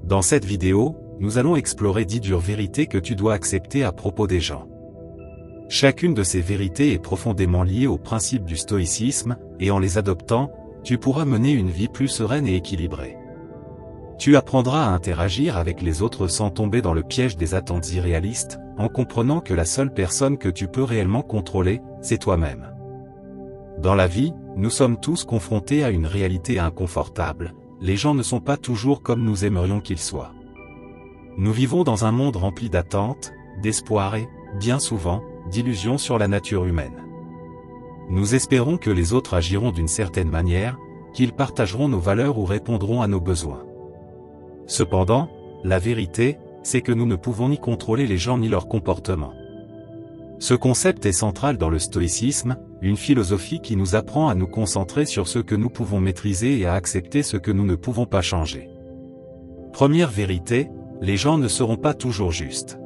Dans cette vidéo, nous allons explorer 10 dures vérités que tu dois accepter à propos des gens. Chacune de ces vérités est profondément liée au principe du stoïcisme, et en les adoptant, tu pourras mener une vie plus sereine et équilibrée. Tu apprendras à interagir avec les autres sans tomber dans le piège des attentes irréalistes, en comprenant que la seule personne que tu peux réellement contrôler, c'est toi-même. Dans la vie, nous sommes tous confrontés à une réalité inconfortable. Les gens ne sont pas toujours comme nous aimerions qu'ils soient. Nous vivons dans un monde rempli d'attentes, d'espoir et, bien souvent, d'illusions sur la nature humaine. Nous espérons que les autres agiront d'une certaine manière, qu'ils partageront nos valeurs ou répondront à nos besoins. Cependant, la vérité, c'est que nous ne pouvons ni contrôler les gens ni leur comportement. Ce concept est central dans le stoïcisme, une philosophie qui nous apprend à nous concentrer sur ce que nous pouvons maîtriser et à accepter ce que nous ne pouvons pas changer. Première vérité, les gens ne seront pas toujours justes.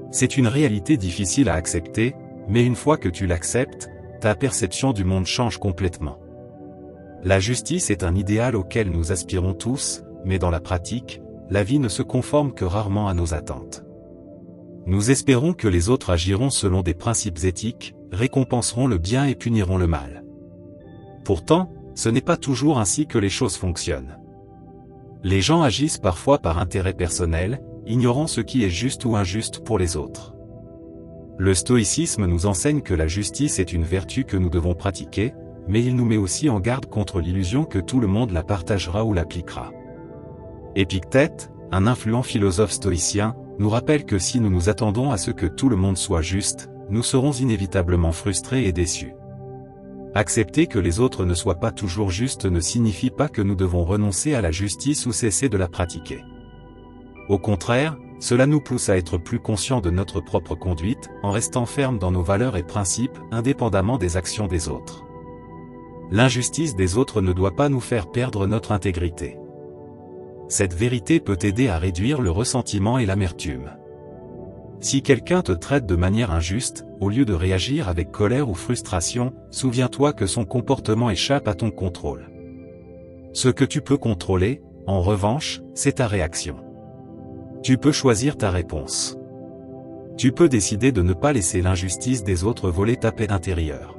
C'est une réalité difficile à accepter, mais une fois que tu l'acceptes, ta perception du monde change complètement. La justice est un idéal auquel nous aspirons tous, mais dans la pratique, la vie ne se conforme que rarement à nos attentes. Nous espérons que les autres agiront selon des principes éthiques, récompenseront le bien et puniront le mal. Pourtant, ce n'est pas toujours ainsi que les choses fonctionnent. Les gens agissent parfois par intérêt personnel, ignorant ce qui est juste ou injuste pour les autres. Le stoïcisme nous enseigne que la justice est une vertu que nous devons pratiquer, mais il nous met aussi en garde contre l'illusion que tout le monde la partagera ou l'appliquera. Épictète, un influent philosophe stoïcien, nous rappelle que si nous nous attendons à ce que tout le monde soit juste, nous serons inévitablement frustrés et déçus. Accepter que les autres ne soient pas toujours justes ne signifie pas que nous devons renoncer à la justice ou cesser de la pratiquer. Au contraire, cela nous pousse à être plus conscients de notre propre conduite, en restant fermes dans nos valeurs et principes, indépendamment des actions des autres. L'injustice des autres ne doit pas nous faire perdre notre intégrité. Cette vérité peut aider à réduire le ressentiment et l'amertume. Si quelqu'un te traite de manière injuste, au lieu de réagir avec colère ou frustration, souviens-toi que son comportement échappe à ton contrôle. Ce que tu peux contrôler, en revanche, c'est ta réaction. Tu peux choisir ta réponse. Tu peux décider de ne pas laisser l'injustice des autres voler ta paix intérieure.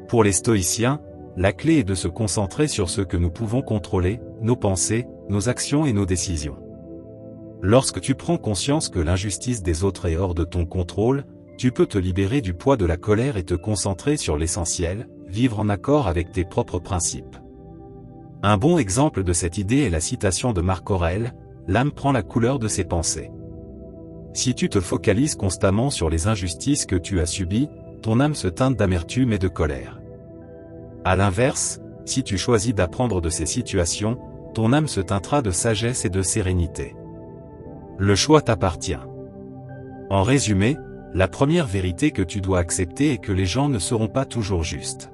Pour les stoïciens, la clé est de se concentrer sur ce que nous pouvons contrôler, nos pensées, nos actions et nos décisions. Lorsque tu prends conscience que l'injustice des autres est hors de ton contrôle, tu peux te libérer du poids de la colère et te concentrer sur l'essentiel, vivre en accord avec tes propres principes. Un bon exemple de cette idée est la citation de Marc Aurèle, « L'âme prend la couleur de ses pensées ». Si tu te focalises constamment sur les injustices que tu as subies, ton âme se teinte d'amertume et de colère. À l'inverse, si tu choisis d'apprendre de ces situations, ton âme se teintera de sagesse et de sérénité. Le choix t'appartient. En résumé, la première vérité que tu dois accepter est que les gens ne seront pas toujours justes.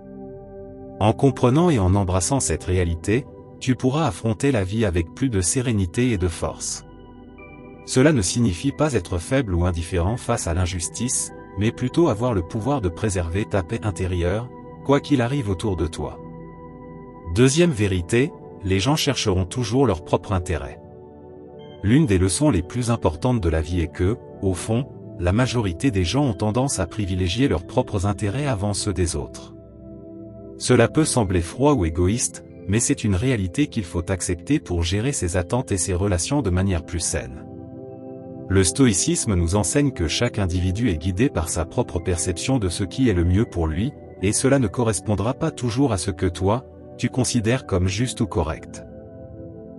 En comprenant et en embrassant cette réalité, tu pourras affronter la vie avec plus de sérénité et de force. Cela ne signifie pas être faible ou indifférent face à l'injustice, mais plutôt avoir le pouvoir de préserver ta paix intérieure, quoi qu'il arrive autour de toi. Deuxième vérité, les gens chercheront toujours leur propre intérêt. L'une des leçons les plus importantes de la vie est que, au fond, la majorité des gens ont tendance à privilégier leurs propres intérêts avant ceux des autres. Cela peut sembler froid ou égoïste, mais c'est une réalité qu'il faut accepter pour gérer ses attentes et ses relations de manière plus saine. Le stoïcisme nous enseigne que chaque individu est guidé par sa propre perception de ce qui est le mieux pour lui, et cela ne correspondra pas toujours à ce que toi, tu considères comme juste ou correct.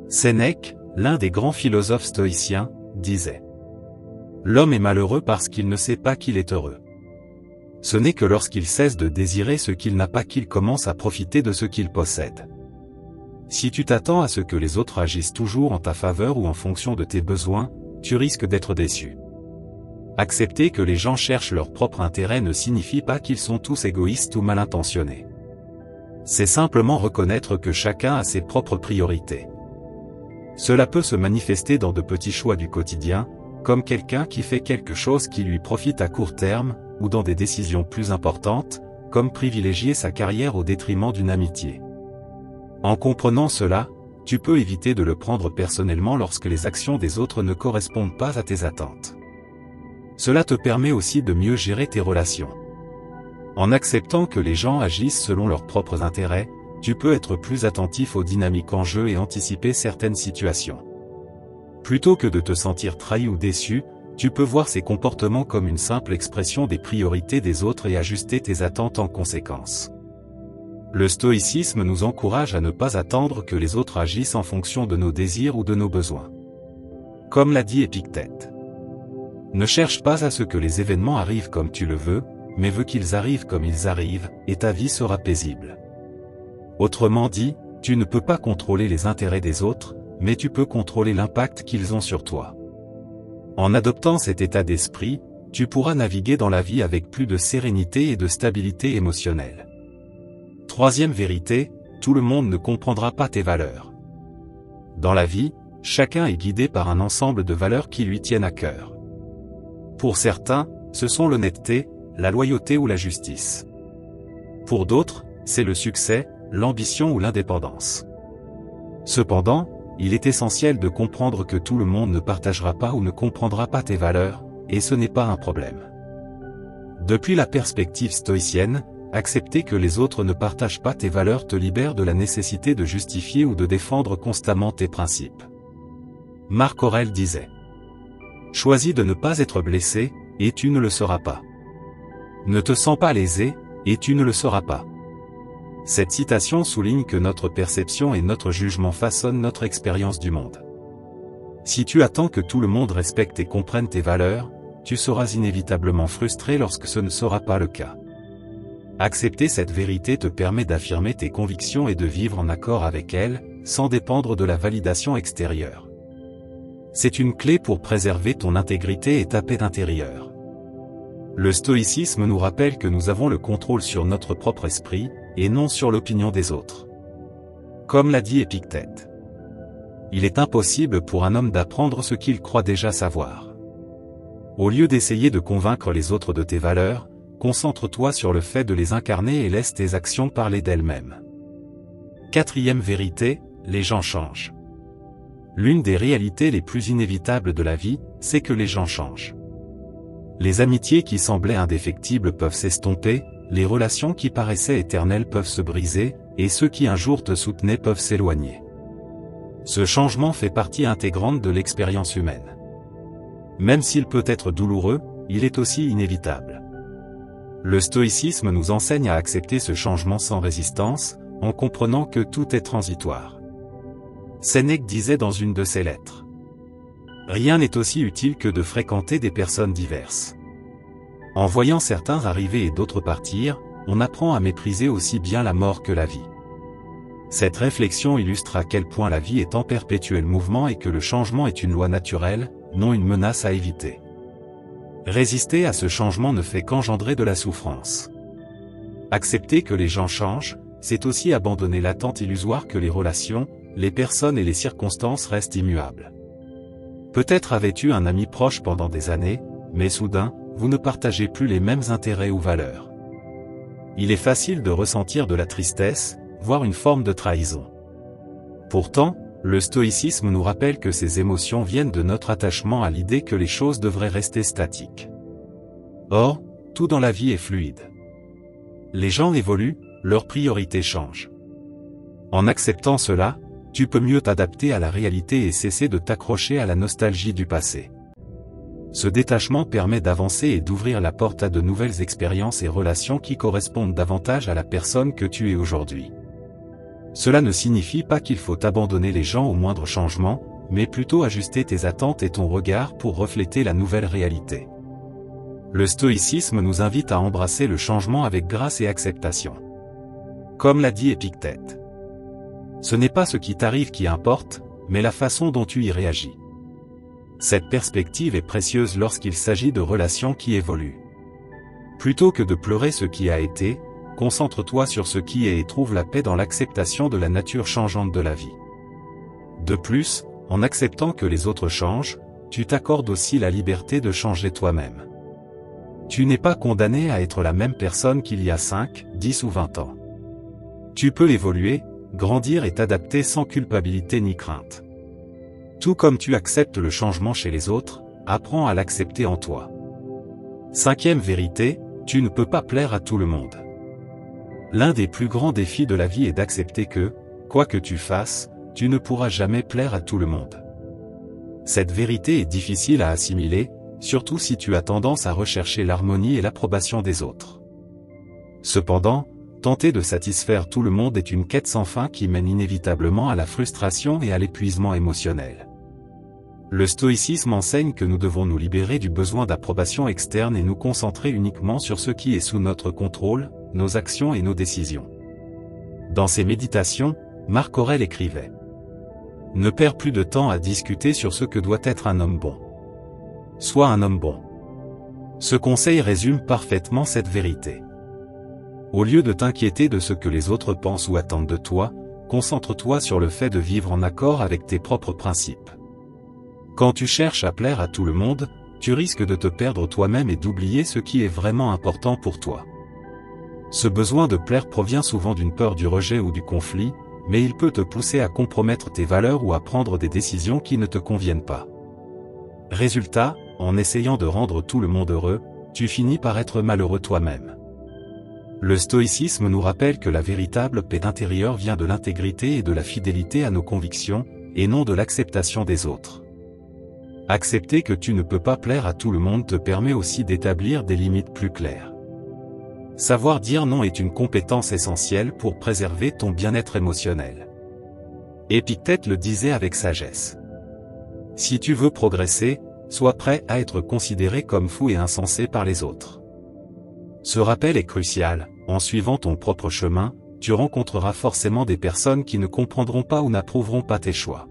Sénèque, l'un des grands philosophes stoïciens, disait « L'homme est malheureux parce qu'il ne sait pas qu'il est heureux. Ce n'est que lorsqu'il cesse de désirer ce qu'il n'a pas qu'il commence à profiter de ce qu'il possède. Si tu t'attends à ce que les autres agissent toujours en ta faveur ou en fonction de tes besoins, tu risques d'être déçu. Accepter que les gens cherchent leur propre intérêt ne signifie pas qu'ils sont tous égoïstes ou mal intentionnés. C'est simplement reconnaître que chacun a ses propres priorités. Cela peut se manifester dans de petits choix du quotidien, comme quelqu'un qui fait quelque chose qui lui profite à court terme, ou dans des décisions plus importantes, comme privilégier sa carrière au détriment d'une amitié. En comprenant cela, tu peux éviter de le prendre personnellement lorsque les actions des autres ne correspondent pas à tes attentes. Cela te permet aussi de mieux gérer tes relations. En acceptant que les gens agissent selon leurs propres intérêts, tu peux être plus attentif aux dynamiques en jeu et anticiper certaines situations. Plutôt que de te sentir trahi ou déçu, tu peux voir ces comportements comme une simple expression des priorités des autres et ajuster tes attentes en conséquence. Le stoïcisme nous encourage à ne pas attendre que les autres agissent en fonction de nos désirs ou de nos besoins. Comme l'a dit Épictète. Ne cherche pas à ce que les événements arrivent comme tu le veux, mais veux qu'ils arrivent comme ils arrivent, et ta vie sera paisible. Autrement dit, tu ne peux pas contrôler les intérêts des autres, mais tu peux contrôler l'impact qu'ils ont sur toi. En adoptant cet état d'esprit, tu pourras naviguer dans la vie avec plus de sérénité et de stabilité émotionnelle. Troisième vérité, tout le monde ne comprendra pas tes valeurs. Dans la vie, chacun est guidé par un ensemble de valeurs qui lui tiennent à cœur. Pour certains, ce sont l'honnêteté, la loyauté ou la justice. Pour d'autres, c'est le succès, l'ambition ou l'indépendance. Cependant, il est essentiel de comprendre que tout le monde ne partagera pas ou ne comprendra pas tes valeurs, et ce n'est pas un problème. Depuis la perspective stoïcienne, accepter que les autres ne partagent pas tes valeurs te libère de la nécessité de justifier ou de défendre constamment tes principes. Marc Aurèle disait : « Choisis de ne pas être blessé, et tu ne le seras pas. Ne te sens pas lésé, et tu ne le seras pas. » Cette citation souligne que notre perception et notre jugement façonnent notre expérience du monde. Si tu attends que tout le monde respecte et comprenne tes valeurs, tu seras inévitablement frustré lorsque ce ne sera pas le cas. Accepter cette vérité te permet d'affirmer tes convictions et de vivre en accord avec elles, sans dépendre de la validation extérieure. C'est une clé pour préserver ton intégrité et ta paix intérieure. Le stoïcisme nous rappelle que nous avons le contrôle sur notre propre esprit, et non sur l'opinion des autres. Comme l'a dit Épictète. Il est impossible pour un homme d'apprendre ce qu'il croit déjà savoir. Au lieu d'essayer de convaincre les autres de tes valeurs, concentre-toi sur le fait de les incarner et laisse tes actions parler d'elles-mêmes. Quatrième vérité, les gens changent. L'une des réalités les plus inévitables de la vie, c'est que les gens changent. Les amitiés qui semblaient indéfectibles peuvent s'estomper, les relations qui paraissaient éternelles peuvent se briser, et ceux qui un jour te soutenaient peuvent s'éloigner. Ce changement fait partie intégrante de l'expérience humaine. Même s'il peut être douloureux, il est aussi inévitable. Le stoïcisme nous enseigne à accepter ce changement sans résistance, en comprenant que tout est transitoire. Sénèque disait dans une de ses lettres : « Rien n'est aussi utile que de fréquenter des personnes diverses. » En voyant certains arriver et d'autres partir, on apprend à mépriser aussi bien la mort que la vie. Cette réflexion illustre à quel point la vie est en perpétuel mouvement et que le changement est une loi naturelle, non une menace à éviter. Résister à ce changement ne fait qu'engendrer de la souffrance. Accepter que les gens changent, c'est aussi abandonner l'attente illusoire que les relations, les personnes et les circonstances restent immuables. Peut-être avais-tu un ami proche pendant des années, mais soudain, vous ne partagez plus les mêmes intérêts ou valeurs. Il est facile de ressentir de la tristesse, voire une forme de trahison. Pourtant, le stoïcisme nous rappelle que ces émotions viennent de notre attachement à l'idée que les choses devraient rester statiques. Or, tout dans la vie est fluide. Les gens évoluent, leurs priorités changent. En acceptant cela, tu peux mieux t'adapter à la réalité et cesser de t'accrocher à la nostalgie du passé. Ce détachement permet d'avancer et d'ouvrir la porte à de nouvelles expériences et relations qui correspondent davantage à la personne que tu es aujourd'hui. Cela ne signifie pas qu'il faut abandonner les gens au moindre changement, mais plutôt ajuster tes attentes et ton regard pour refléter la nouvelle réalité. Le stoïcisme nous invite à embrasser le changement avec grâce et acceptation. Comme l'a dit Épictète. Ce n'est pas ce qui t'arrive qui importe, mais la façon dont tu y réagis. Cette perspective est précieuse lorsqu'il s'agit de relations qui évoluent. Plutôt que de pleurer ce qui a été, concentre-toi sur ce qui est et trouve la paix dans l'acceptation de la nature changeante de la vie. De plus, en acceptant que les autres changent, tu t'accordes aussi la liberté de changer toi-même. Tu n'es pas condamné à être la même personne qu'il y a 5, 10 ou 20 ans. Tu peux évoluer, grandir et t'adapter sans culpabilité ni crainte. Tout comme tu acceptes le changement chez les autres, apprends à l'accepter en toi. 5e vérité, tu ne peux pas plaire à tout le monde. L'un des plus grands défis de la vie est d'accepter que, quoi que tu fasses, tu ne pourras jamais plaire à tout le monde. Cette vérité est difficile à assimiler, surtout si tu as tendance à rechercher l'harmonie et l'approbation des autres. Cependant, tenter de satisfaire tout le monde est une quête sans fin qui mène inévitablement à la frustration et à l'épuisement émotionnel. Le stoïcisme enseigne que nous devons nous libérer du besoin d'approbation externe et nous concentrer uniquement sur ce qui est sous notre contrôle, nos actions et nos décisions. Dans ses méditations, Marc Aurèle écrivait : « Ne perds plus de temps à discuter sur ce que doit être un homme bon. Sois un homme bon. » Ce conseil résume parfaitement cette vérité. Au lieu de t'inquiéter de ce que les autres pensent ou attendent de toi, concentre-toi sur le fait de vivre en accord avec tes propres principes. Quand tu cherches à plaire à tout le monde, tu risques de te perdre toi-même et d'oublier ce qui est vraiment important pour toi. Ce besoin de plaire provient souvent d'une peur du rejet ou du conflit, mais il peut te pousser à compromettre tes valeurs ou à prendre des décisions qui ne te conviennent pas. Résultat, en essayant de rendre tout le monde heureux, tu finis par être malheureux toi-même. Le stoïcisme nous rappelle que la véritable paix intérieure vient de l'intégrité et de la fidélité à nos convictions, et non de l'acceptation des autres. Accepter que tu ne peux pas plaire à tout le monde te permet aussi d'établir des limites plus claires. Savoir dire non est une compétence essentielle pour préserver ton bien-être émotionnel. Épictète le disait avec sagesse. Si tu veux progresser, sois prêt à être considéré comme fou et insensé par les autres. Ce rappel est crucial, en suivant ton propre chemin, tu rencontreras forcément des personnes qui ne comprendront pas ou n'approuveront pas tes choix.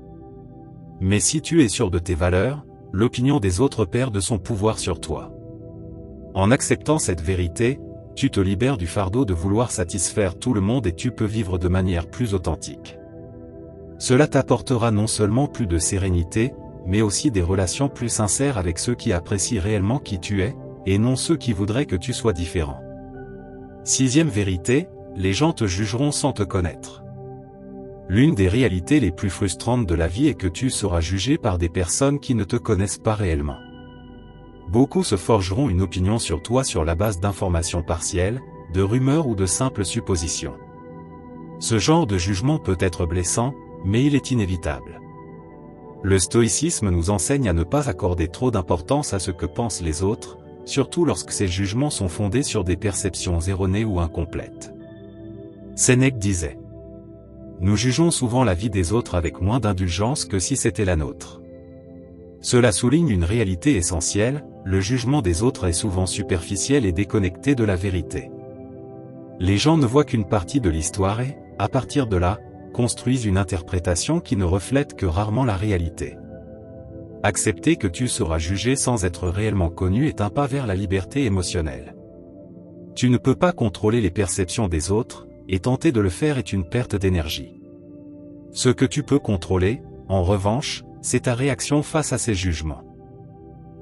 Mais si tu es sûr de tes valeurs, l'opinion des autres perd de son pouvoir sur toi. En acceptant cette vérité, tu te libères du fardeau de vouloir satisfaire tout le monde et tu peux vivre de manière plus authentique. Cela t'apportera non seulement plus de sérénité, mais aussi des relations plus sincères avec ceux qui apprécient réellement qui tu es, et non ceux qui voudraient que tu sois différent. 6e vérité, les gens te jugeront sans te connaître. L'une des réalités les plus frustrantes de la vie est que tu seras jugé par des personnes qui ne te connaissent pas réellement. Beaucoup se forgeront une opinion sur toi sur la base d'informations partielles, de rumeurs ou de simples suppositions. Ce genre de jugement peut être blessant, mais il est inévitable. Le stoïcisme nous enseigne à ne pas accorder trop d'importance à ce que pensent les autres, surtout lorsque ces jugements sont fondés sur des perceptions erronées ou incomplètes. Sénèque disait : « Nous jugeons souvent la vie des autres avec moins d'indulgence que si c'était la nôtre. » Cela souligne une réalité essentielle, le jugement des autres est souvent superficiel et déconnecté de la vérité. Les gens ne voient qu'une partie de l'histoire et, à partir de là, construisent une interprétation qui ne reflète que rarement la réalité. Accepter que tu seras jugé sans être réellement connu est un pas vers la liberté émotionnelle. Tu ne peux pas contrôler les perceptions des autres, et tenter de le faire est une perte d'énergie. Ce que tu peux contrôler, en revanche, c'est ta réaction face à ces jugements.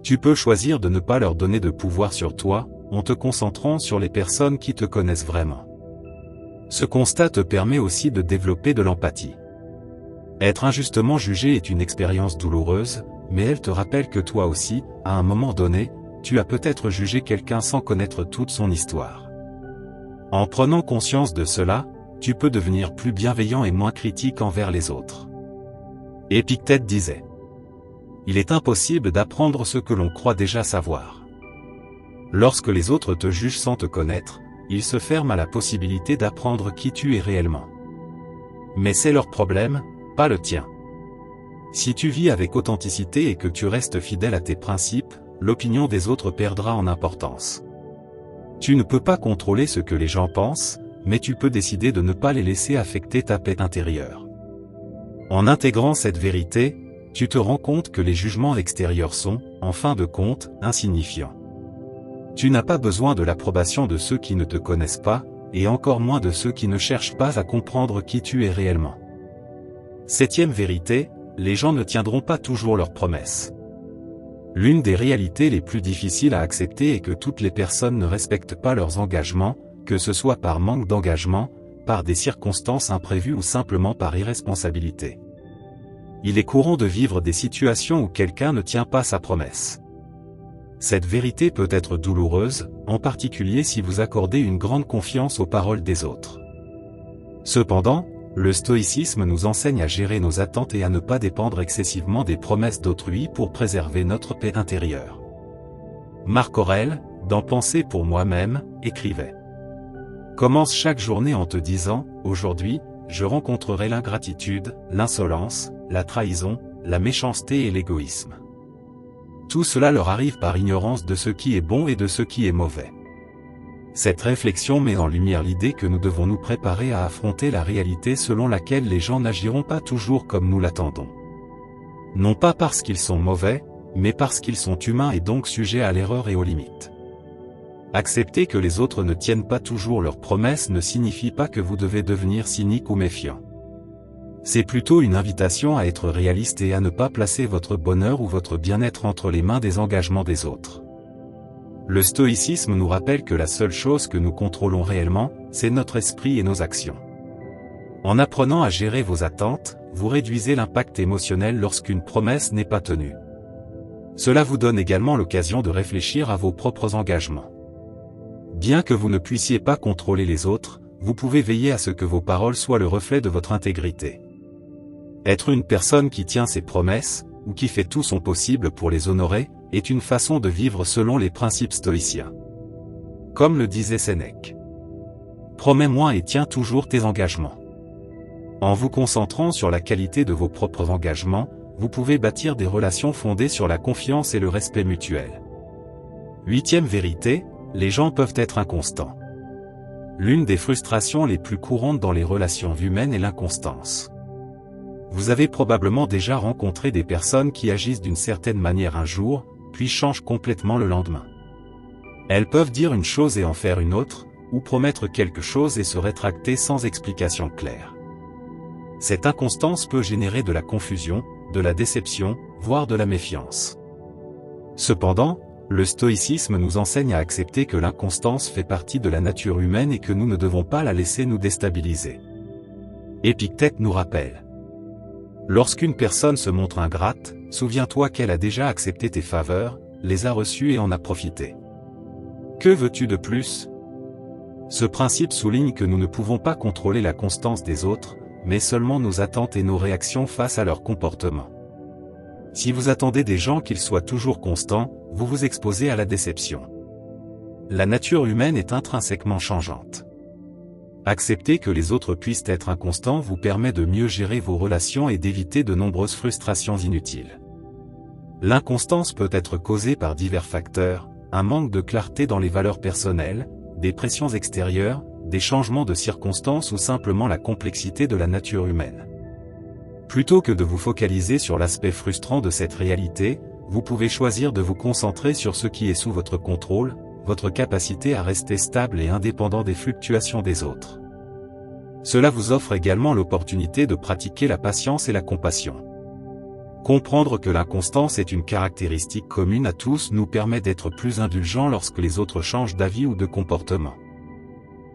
Tu peux choisir de ne pas leur donner de pouvoir sur toi, en te concentrant sur les personnes qui te connaissent vraiment. Ce constat te permet aussi de développer de l'empathie. Être injustement jugé est une expérience douloureuse, mais elle te rappelle que toi aussi, à un moment donné, tu as peut-être jugé quelqu'un sans connaître toute son histoire. En prenant conscience de cela, tu peux devenir plus bienveillant et moins critique envers les autres. Épictète disait : « Il est impossible d'apprendre ce que l'on croit déjà savoir. » Lorsque les autres te jugent sans te connaître, ils se ferment à la possibilité d'apprendre qui tu es réellement. Mais c'est leur problème, pas le tien. Si tu vis avec authenticité et que tu restes fidèle à tes principes, l'opinion des autres perdra en importance. Tu ne peux pas contrôler ce que les gens pensent, mais tu peux décider de ne pas les laisser affecter ta paix intérieure. En intégrant cette vérité, tu te rends compte que les jugements extérieurs sont, en fin de compte, insignifiants. Tu n'as pas besoin de l'approbation de ceux qui ne te connaissent pas, et encore moins de ceux qui ne cherchent pas à comprendre qui tu es réellement. 7e vérité, les gens ne tiendront pas toujours leurs promesses. L'une des réalités les plus difficiles à accepter est que toutes les personnes ne respectent pas leurs engagements, que ce soit par manque d'engagement, par des circonstances imprévues ou simplement par irresponsabilité. Il est courant de vivre des situations où quelqu'un ne tient pas sa promesse. Cette vérité peut être douloureuse, en particulier si vous accordez une grande confiance aux paroles des autres. Cependant, le stoïcisme nous enseigne à gérer nos attentes et à ne pas dépendre excessivement des promesses d'autrui pour préserver notre paix intérieure. Marc Aurèle, dans Penser pour moi-même, écrivait : commence chaque journée en te disant, aujourd'hui, je rencontrerai l'ingratitude, l'insolence, la trahison, la méchanceté et l'égoïsme. Tout cela leur arrive par ignorance de ce qui est bon et de ce qui est mauvais. Cette réflexion met en lumière l'idée que nous devons nous préparer à affronter la réalité selon laquelle les gens n'agiront pas toujours comme nous l'attendons. Non pas parce qu'ils sont mauvais, mais parce qu'ils sont humains et donc sujets à l'erreur et aux limites. Accepter que les autres ne tiennent pas toujours leurs promesses ne signifie pas que vous devez devenir cynique ou méfiant. C'est plutôt une invitation à être réaliste et à ne pas placer votre bonheur ou votre bien-être entre les mains des engagements des autres. Le stoïcisme nous rappelle que la seule chose que nous contrôlons réellement, c'est notre esprit et nos actions. En apprenant à gérer vos attentes, vous réduisez l'impact émotionnel lorsqu'une promesse n'est pas tenue. Cela vous donne également l'occasion de réfléchir à vos propres engagements. Bien que vous ne puissiez pas contrôler les autres, vous pouvez veiller à ce que vos paroles soient le reflet de votre intégrité. Être une personne qui tient ses promesses, ou qui fait tout son possible pour les honorer, est une façon de vivre selon les principes stoïciens. Comme le disait Sénèque. Promets-moi et tiens toujours tes engagements. En vous concentrant sur la qualité de vos propres engagements, vous pouvez bâtir des relations fondées sur la confiance et le respect mutuel. 8e vérité, les gens peuvent être inconstants. L'une des frustrations les plus courantes dans les relations humaines est l'inconstance. Vous avez probablement déjà rencontré des personnes qui agissent d'une certaine manière un jour, puis changent complètement le lendemain. Elles peuvent dire une chose et en faire une autre, ou promettre quelque chose et se rétracter sans explication claire. Cette inconstance peut générer de la confusion, de la déception, voire de la méfiance. Cependant, le stoïcisme nous enseigne à accepter que l'inconstance fait partie de la nature humaine et que nous ne devons pas la laisser nous déstabiliser. Épictète nous rappelle : lorsqu'une personne se montre ingrate, souviens-toi qu'elle a déjà accepté tes faveurs, les a reçues et en a profité. Que veux-tu de plus ? Ce principe souligne que nous ne pouvons pas contrôler la constance des autres, mais seulement nos attentes et nos réactions face à leur comportement. Si vous attendez des gens qu'ils soient toujours constants, vous vous exposez à la déception. La nature humaine est intrinsèquement changeante. Accepter que les autres puissent être inconstants vous permet de mieux gérer vos relations et d'éviter de nombreuses frustrations inutiles. L'inconstance peut être causée par divers facteurs, un manque de clarté dans les valeurs personnelles, des pressions extérieures, des changements de circonstances ou simplement la complexité de la nature humaine. Plutôt que de vous focaliser sur l'aspect frustrant de cette réalité, vous pouvez choisir de vous concentrer sur ce qui est sous votre contrôle, votre capacité à rester stable et indépendant des fluctuations des autres. Cela vous offre également l'opportunité de pratiquer la patience et la compassion. Comprendre que l'inconstance est une caractéristique commune à tous nous permet d'être plus indulgents lorsque les autres changent d'avis ou de comportement.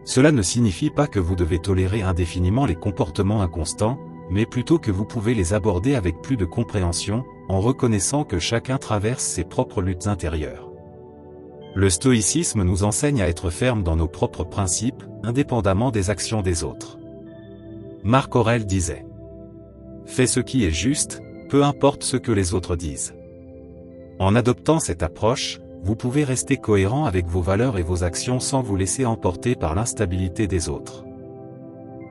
Cela ne signifie pas que vous devez tolérer indéfiniment les comportements inconstants, mais plutôt que vous pouvez les aborder avec plus de compréhension, en reconnaissant que chacun traverse ses propres luttes intérieures. Le stoïcisme nous enseigne à être ferme dans nos propres principes, indépendamment des actions des autres. Marc Aurèle disait : fais ce qui est juste, peu importe ce que les autres disent. En adoptant cette approche, vous pouvez rester cohérent avec vos valeurs et vos actions sans vous laisser emporter par l'instabilité des autres.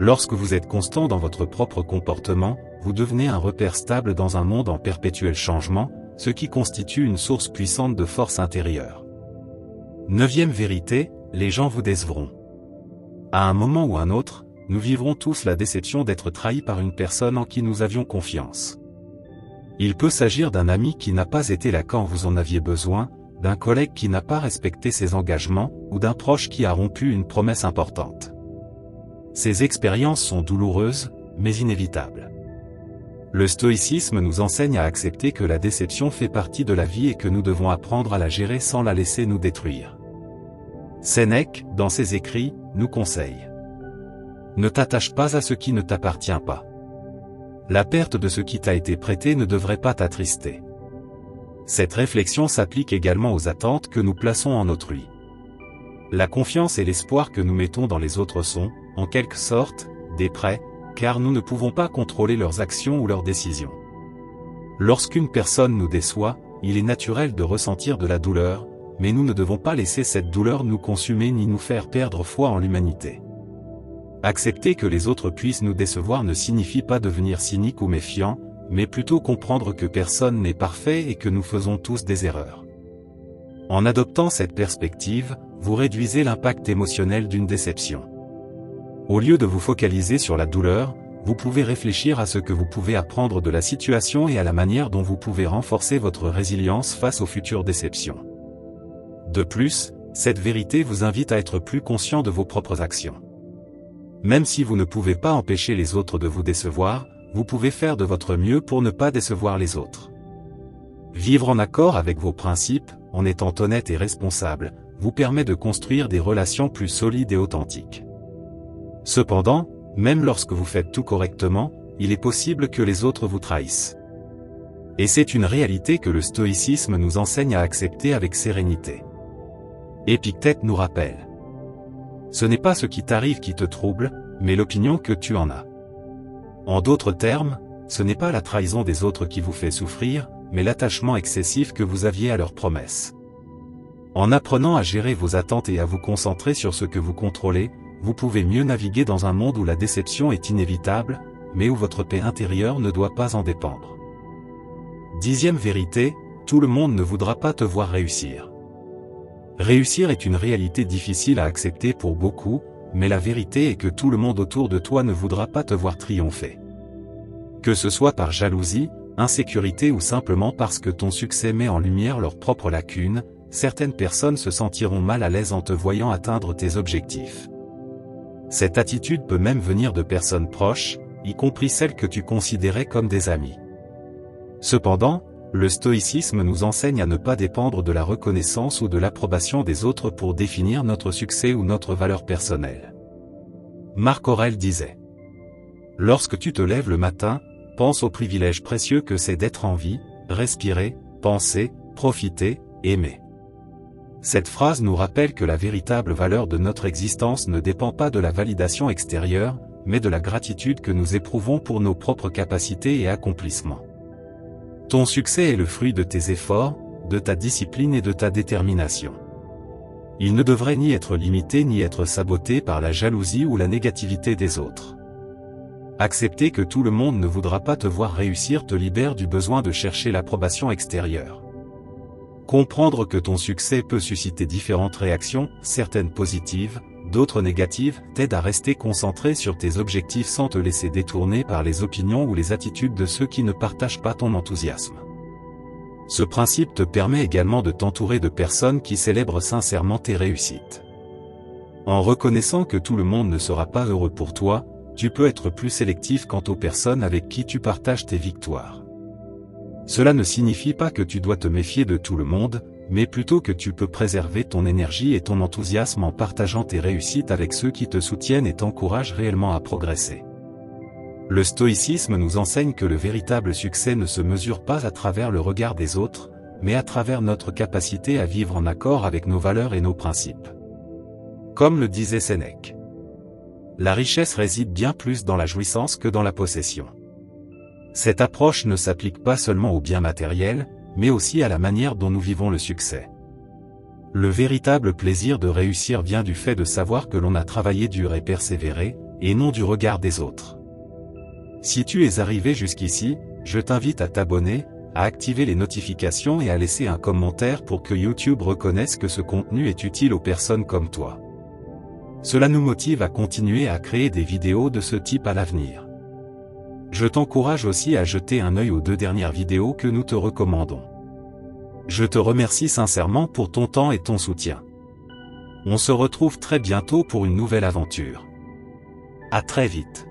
Lorsque vous êtes constant dans votre propre comportement, vous devenez un repère stable dans un monde en perpétuel changement, ce qui constitue une source puissante de force intérieure. 9e vérité, les gens vous décevront. À un moment ou un autre, nous vivrons tous la déception d'être trahis par une personne en qui nous avions confiance. Il peut s'agir d'un ami qui n'a pas été là quand vous en aviez besoin, d'un collègue qui n'a pas respecté ses engagements, ou d'un proche qui a rompu une promesse importante. Ces expériences sont douloureuses, mais inévitables. Le stoïcisme nous enseigne à accepter que la déception fait partie de la vie et que nous devons apprendre à la gérer sans la laisser nous détruire. Sénèque, dans ses écrits, nous conseille : Ne t'attache pas à ce qui ne t'appartient pas. La perte de ce qui t'a été prêté ne devrait pas t'attrister. Cette réflexion s'applique également aux attentes que nous plaçons en autrui. La confiance et l'espoir que nous mettons dans les autres sont, en quelque sorte, des prêts, car nous ne pouvons pas contrôler leurs actions ou leurs décisions. Lorsqu'une personne nous déçoit, il est naturel de ressentir de la douleur, mais nous ne devons pas laisser cette douleur nous consumer ni nous faire perdre foi en l'humanité. Accepter que les autres puissent nous décevoir ne signifie pas devenir cynique ou méfiant, mais plutôt comprendre que personne n'est parfait et que nous faisons tous des erreurs. En adoptant cette perspective, vous réduisez l'impact émotionnel d'une déception. Au lieu de vous focaliser sur la douleur, vous pouvez réfléchir à ce que vous pouvez apprendre de la situation et à la manière dont vous pouvez renforcer votre résilience face aux futures déceptions. De plus, cette vérité vous invite à être plus conscient de vos propres actions. Même si vous ne pouvez pas empêcher les autres de vous décevoir, vous pouvez faire de votre mieux pour ne pas décevoir les autres. Vivre en accord avec vos principes, en étant honnête et responsable, vous permet de construire des relations plus solides et authentiques. Cependant, même lorsque vous faites tout correctement, il est possible que les autres vous trahissent. Et c'est une réalité que le stoïcisme nous enseigne à accepter avec sérénité. Épictète nous rappelle. Ce n'est pas ce qui t'arrive qui te trouble, mais l'opinion que tu en as. En d'autres termes, ce n'est pas la trahison des autres qui vous fait souffrir, mais l'attachement excessif que vous aviez à leurs promesses. En apprenant à gérer vos attentes et à vous concentrer sur ce que vous contrôlez, vous pouvez mieux naviguer dans un monde où la déception est inévitable, mais où votre paix intérieure ne doit pas en dépendre. 10e vérité, tout le monde ne voudra pas te voir réussir. Réussir est une réalité difficile à accepter pour beaucoup, mais la vérité est que tout le monde autour de toi ne voudra pas te voir triompher. Que ce soit par jalousie, insécurité ou simplement parce que ton succès met en lumière leurs propres lacunes, certaines personnes se sentiront mal à l'aise en te voyant atteindre tes objectifs. Cette attitude peut même venir de personnes proches, y compris celles que tu considérais comme des amis. Cependant, le stoïcisme nous enseigne à ne pas dépendre de la reconnaissance ou de l'approbation des autres pour définir notre succès ou notre valeur personnelle. Marc Aurèle disait : « Lorsque tu te lèves le matin, pense au privilège précieux que c'est d'être en vie, respirer, penser, profiter, aimer. » Cette phrase nous rappelle que la véritable valeur de notre existence ne dépend pas de la validation extérieure, mais de la gratitude que nous éprouvons pour nos propres capacités et accomplissements. Ton succès est le fruit de tes efforts, de ta discipline et de ta détermination. Il ne devrait ni être limité ni être saboté par la jalousie ou la négativité des autres. Accepter que tout le monde ne voudra pas te voir réussir te libère du besoin de chercher l'approbation extérieure. Comprendre que ton succès peut susciter différentes réactions, certaines positives, d'autres négatives, t'aide à rester concentré sur tes objectifs sans te laisser détourner par les opinions ou les attitudes de ceux qui ne partagent pas ton enthousiasme. Ce principe te permet également de t'entourer de personnes qui célèbrent sincèrement tes réussites. En reconnaissant que tout le monde ne sera pas heureux pour toi, tu peux être plus sélectif quant aux personnes avec qui tu partages tes victoires. Cela ne signifie pas que tu dois te méfier de tout le monde, mais plutôt que tu peux préserver ton énergie et ton enthousiasme en partageant tes réussites avec ceux qui te soutiennent et t'encouragent réellement à progresser. Le stoïcisme nous enseigne que le véritable succès ne se mesure pas à travers le regard des autres, mais à travers notre capacité à vivre en accord avec nos valeurs et nos principes. Comme le disait Sénèque, la richesse réside bien plus dans la jouissance que dans la possession. Cette approche ne s'applique pas seulement aux biens matériels, mais aussi à la manière dont nous vivons le succès. Le véritable plaisir de réussir vient du fait de savoir que l'on a travaillé dur et persévéré, et non du regard des autres. Si tu es arrivé jusqu'ici, je t'invite à t'abonner, à activer les notifications et à laisser un commentaire pour que YouTube reconnaisse que ce contenu est utile aux personnes comme toi. Cela nous motive à continuer à créer des vidéos de ce type à l'avenir. Je t'encourage aussi à jeter un œil aux 2 dernières vidéos que nous te recommandons. Je te remercie sincèrement pour ton temps et ton soutien. On se retrouve très bientôt pour une nouvelle aventure. À très vite.